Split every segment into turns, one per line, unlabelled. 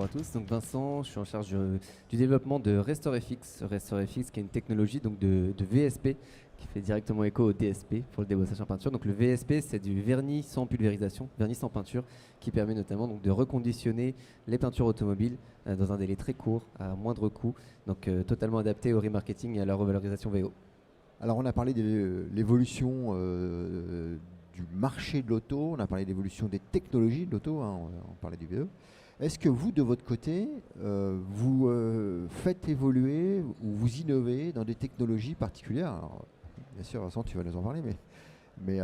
à tous. Donc Vincent, je suis en charge du développement de RestoreFX. RestoreFX qui est une technologie donc de VSP qui fait directement écho au DSP pour le débossage en peinture. Donc le VSP, c'est du vernis sans pulvérisation, vernis sans peinture, qui permet notamment donc de reconditionner les peintures automobiles dans un délai très court, à moindre coût, donc totalement adapté au remarketing et à la revalorisation VO.
Alors on a parlé de l'évolution du marché de l'auto, on a parlé de l'évolution des technologies de l'auto, hein, on parlait du VE. Est-ce que vous, de votre côté, vous faites évoluer ou vous innovez dans des technologies particulières? Alors, bien sûr, Vincent, tu vas nous en parler, mais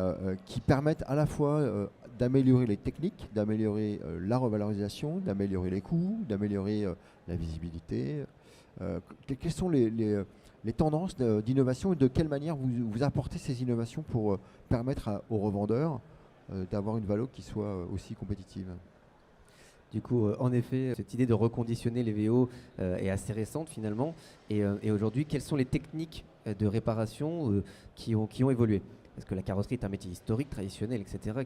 qui permettent à la fois d'améliorer les techniques, d'améliorer la revalorisation, d'améliorer les coûts, d'améliorer la visibilité. Quelles sont les tendances d'innovation et de quelle manière vous apportez ces innovations pour permettre aux revendeurs d'avoir une valo qui soit aussi compétitive?
Du coup, en effet, cette idée de reconditionner les VO est assez récente finalement. Et aujourd'hui, quelles sont les techniques de réparation qui ont évolué? Parce que la carrosserie est un métier historique, traditionnel, etc.,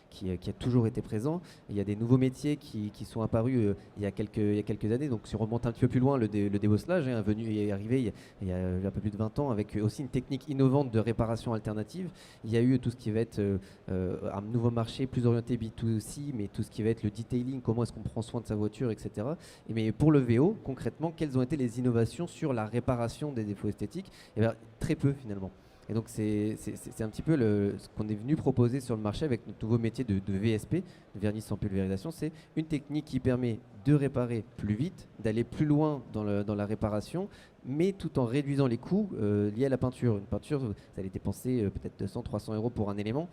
qui a toujours été présent. Et il y a des nouveaux métiers qui sont apparus il y a quelques années. Donc si on remonte un petit peu plus loin, le débosselage est arrivé il y a un peu plus de 20 ans avec aussi une technique innovante de réparation alternative. Il y a eu tout ce qui va être un nouveau marché plus orienté B2C, mais tout ce qui va être le detailing, comment est-ce qu'on prend soin de sa voiture, etc. Mais pour le VO, concrètement, quelles ont été les innovations sur la réparation des défauts esthétiques? Eh bien, très peu finalement. Et donc c'est un petit peu ce qu'on est venu proposer sur le marché avec notre nouveau métier de VSP, de vernis sans pulvérisation. C'est une technique qui permet de réparer plus vite, d'aller plus loin dans la réparation, mais tout en réduisant les coûts liés à la peinture. Une peinture, vous allez dépenser peut-être 200, 300 euros pour un élément.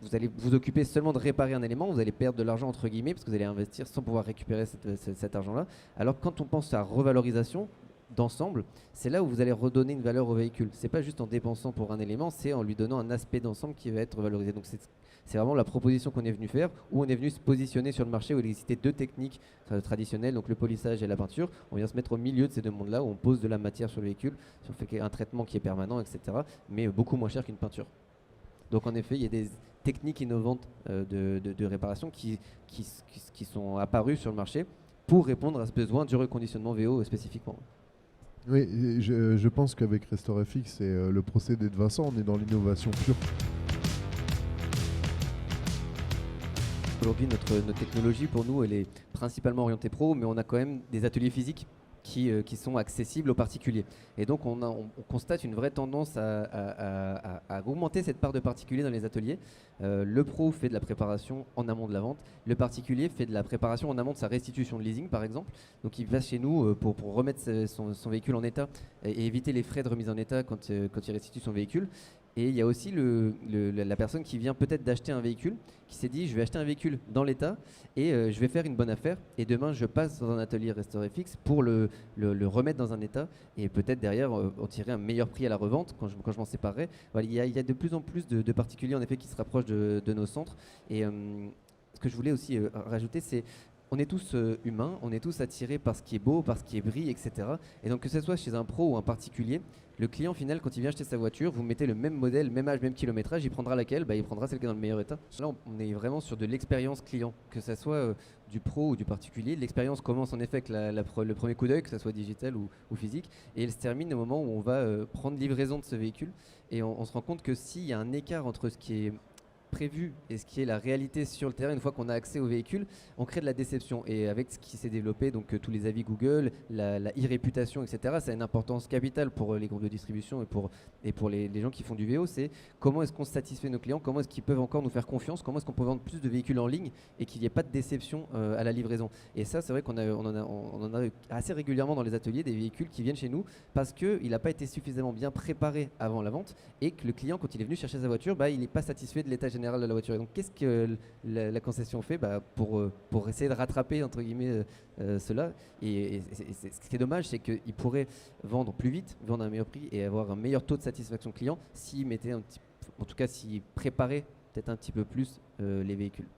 Vous allez vous occuper seulement de réparer un élément, vous allez perdre de l'argent entre guillemets parce que vous allez investir sans pouvoir récupérer cet argent-là. Alors quand on pense à revalorisation d'ensemble, c'est là où vous allez redonner une valeur au véhicule. C'est pas juste en dépensant pour un élément, c'est en lui donnant un aspect d'ensemble qui va être valorisé. Donc c'est vraiment la proposition qu'on est venu faire, où on est venu se positionner sur le marché où il existait deux techniques traditionnelles, donc le polissage et la peinture. On vient se mettre au milieu de ces deux mondes-là, où on pose de la matière sur le véhicule, on fait un traitement qui est permanent, etc., mais beaucoup moins cher qu'une peinture. Donc en effet, il y a des techniques innovantes de réparation qui sont apparues sur le marché pour répondre à ce besoin du reconditionnement VO spécifiquement.
Oui, et je pense qu'avec RestoreFX et le procédé de Vincent, on est dans l'innovation pure.
Aujourd'hui, notre technologie, pour nous, elle est principalement orientée pro, mais on a quand même des ateliers physiques qui sont accessibles aux particuliers. Et donc, on constate une vraie tendance à augmenter cette part de particuliers dans les ateliers. Le pro fait de la préparation en amont de la vente. Le particulier fait de la préparation en amont de sa restitution de leasing, par exemple. Donc, il va chez nous pour remettre son véhicule en état et éviter les frais de remise en état quand il restitue son véhicule. Et il y a aussi la personne qui vient peut-être d'acheter un véhicule, qui s'est dit je vais acheter un véhicule dans l'état et je vais faire une bonne affaire et demain je passe dans un atelier RestoreFX pour le remettre dans un état et peut-être derrière en tirer un meilleur prix à la revente quand je m'en séparerai. Voilà, il y a de plus en plus de particuliers en effet qui se rapprochent de nos centres. Et ce que je voulais aussi rajouter, c'est on est tous humains, on est tous attirés par ce qui est beau, par ce qui est brille, etc. Et donc que ce soit chez un pro ou un particulier, le client final, quand il vient acheter sa voiture, vous mettez le même modèle, même âge, même kilométrage, il prendra laquelle? Il prendra celle qui est dans le meilleur état. Là, on est vraiment sur de l'expérience client, que ce soit du pro ou du particulier. L'expérience commence en effet avec le premier coup d'œil, que ce soit digital ou physique, et elle se termine au moment où on va prendre livraison de ce véhicule. Et on se rend compte que s'il y a un écart entre ce qui est prévu et ce qui est la réalité sur le terrain, une fois qu'on a accès au véhicule, on crée de la déception. Et avec ce qui s'est développé, donc tous les avis Google, la e-réputation, etc., ça a une importance capitale pour les groupes de distribution et pour les gens qui font du VO. C'est comment est-ce qu'on satisfait nos clients, comment est-ce qu'ils peuvent encore nous faire confiance, comment est-ce qu'on peut vendre plus de véhicules en ligne et qu'il n'y ait pas de déception à la livraison. Et ça, c'est vrai qu'on en a assez régulièrement dans les ateliers des véhicules qui viennent chez nous parce qu'il n'a pas été suffisamment bien préparé avant la vente et que le client, quand il est venu chercher sa voiture, il n'est pas satisfait de l'état général de la voiture. Et donc qu'est-ce que la concession fait pour essayer de rattraper entre guillemets cela. Et ce qui est dommage, c'est qu'il pourrait vendre plus vite, vendre à un meilleur prix et avoir un meilleur taux de satisfaction client s'il mettait en tout cas s'il préparait peut-être un petit peu plus les véhicules.